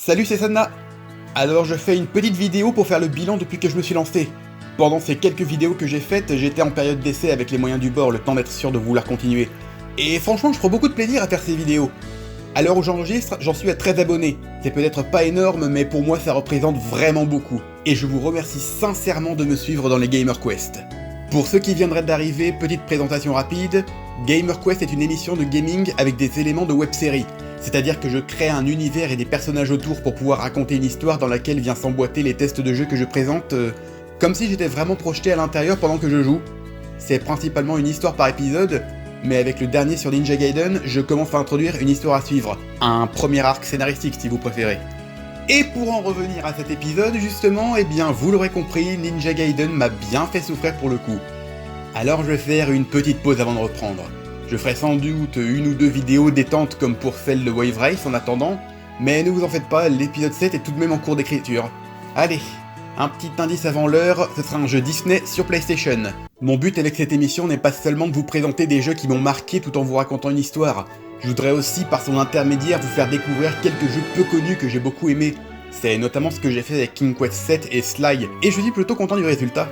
Salut, c'est Sanna. Alors je fais une petite vidéo pour faire le bilan depuis que je me suis lancé. Pendant ces quelques vidéos que j'ai faites, j'étais en période d'essai avec les moyens du bord, le temps d'être sûr de vouloir continuer. Et franchement, je prends beaucoup de plaisir à faire ces vidéos. À l'heure où j'enregistre, j'en suis à 13 abonnés. C'est peut-être pas énorme, mais pour moi ça représente vraiment beaucoup. Et je vous remercie sincèrement de me suivre dans les GamerQuest. Pour ceux qui viendraient d'arriver, petite présentation rapide, GamerQuest est une émission de gaming avec des éléments de web-série. C'est-à-dire que je crée un univers et des personnages autour pour pouvoir raconter une histoire dans laquelle vient s'emboîter les tests de jeu que je présente, comme si j'étais vraiment projeté à l'intérieur pendant que je joue. C'est principalement une histoire par épisode, mais avec le dernier sur Ninja Gaiden, je commence à introduire une histoire à suivre. Un premier arc scénaristique si vous préférez. Et pour en revenir à cet épisode justement, eh bien vous l'aurez compris, Ninja Gaiden m'a bien fait souffrir pour le coup. Alors je vais faire une petite pause avant de reprendre. Je ferai sans doute une ou deux vidéos détente comme pour celle de Wave Race en attendant, mais ne vous en faites pas, l'épisode 7 est tout de même en cours d'écriture. Allez, un petit indice avant l'heure, ce sera un jeu Disney sur PlayStation. Mon but avec cette émission n'est pas seulement de vous présenter des jeux qui m'ont marqué tout en vous racontant une histoire. Je voudrais aussi par son intermédiaire vous faire découvrir quelques jeux peu connus que j'ai beaucoup aimés. C'est notamment ce que j'ai fait avec King Quest 7 et Sly, et je suis plutôt content du résultat.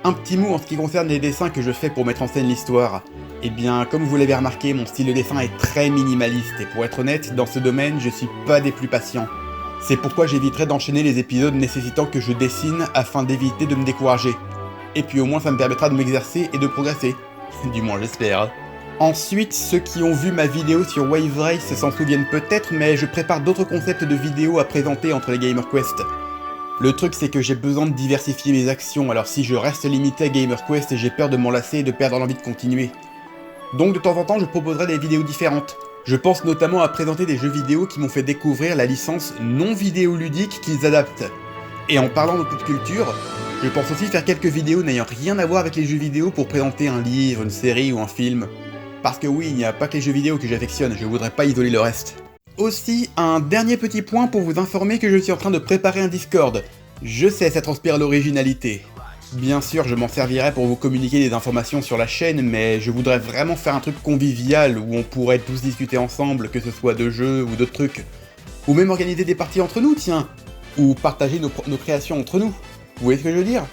Un petit mot en ce qui concerne les dessins que je fais pour mettre en scène l'histoire. Eh bien, comme vous l'avez remarqué, mon style de dessin est très minimaliste, et pour être honnête, dans ce domaine, je suis pas des plus patients. C'est pourquoi j'éviterai d'enchaîner les épisodes nécessitant que je dessine afin d'éviter de me décourager. Et puis au moins ça me permettra de m'exercer et de progresser. Du moins j'espère. Ensuite, ceux qui ont vu ma vidéo sur Wave Race s'en souviennent peut-être, mais je prépare d'autres concepts de vidéos à présenter entre les GamerQuest. Le truc c'est que j'ai besoin de diversifier mes actions, alors si je reste limité à GamerQuest, j'ai peur de m'en lasser et de perdre l'envie de continuer. Donc de temps en temps je proposerai des vidéos différentes. Je pense notamment à présenter des jeux vidéo qui m'ont fait découvrir la licence non vidéoludique qu'ils adaptent. Et en parlant de pop culture, je pense aussi faire quelques vidéos n'ayant rien à voir avec les jeux vidéo pour présenter un livre, une série ou un film. Parce que oui, il n'y a pas que les jeux vidéo que j'affectionne, je voudrais pas isoler le reste. Aussi, un dernier petit point pour vous informer que je suis en train de préparer un Discord. Je sais, ça transpire l'originalité. Bien sûr, je m'en servirai pour vous communiquer des informations sur la chaîne, mais je voudrais vraiment faire un truc convivial où on pourrait tous discuter ensemble, que ce soit de jeux ou d'autres trucs. Ou même organiser des parties entre nous, tiens. Ou partager nos créations entre nous. Vous voyez ce que je veux dire?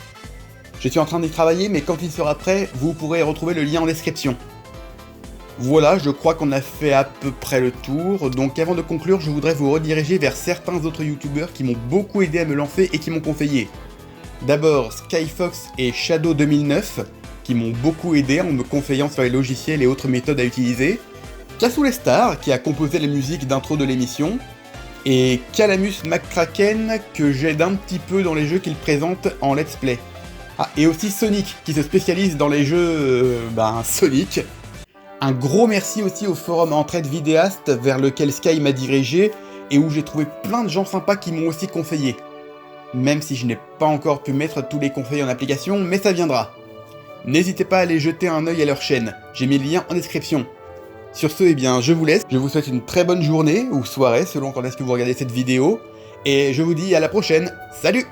Je suis en train d'y travailler, mais quand il sera prêt, vous pourrez retrouver le lien en description. Voilà, je crois qu'on a fait à peu près le tour, donc avant de conclure, je voudrais vous rediriger vers certains autres youtubeurs qui m'ont beaucoup aidé à me lancer et qui m'ont conseillé. D'abord Skyfox et Shadow 2009, qui m'ont beaucoup aidé en me conseillant sur les logiciels et autres méthodes à utiliser. Cassou-les-Stars, qui a composé la musique d'intro de l'émission. Et Calamus McCracken, que j'aide un petit peu dans les jeux qu'il présente en let's play. Ah, et aussi Sonic, qui se spécialise dans les jeux... Sonic. Un gros merci aussi au forum Entraide Vidéaste vers lequel Sky m'a dirigé et où j'ai trouvé plein de gens sympas qui m'ont aussi conseillé. Même si je n'ai pas encore pu mettre tous les conseils en application, mais ça viendra. N'hésitez pas à aller jeter un œil à leur chaîne, j'ai mis le lien en description. Sur ce, eh bien, je vous laisse, je vous souhaite une très bonne journée ou soirée selon quand est-ce que vous regardez cette vidéo, et je vous dis à la prochaine, salut!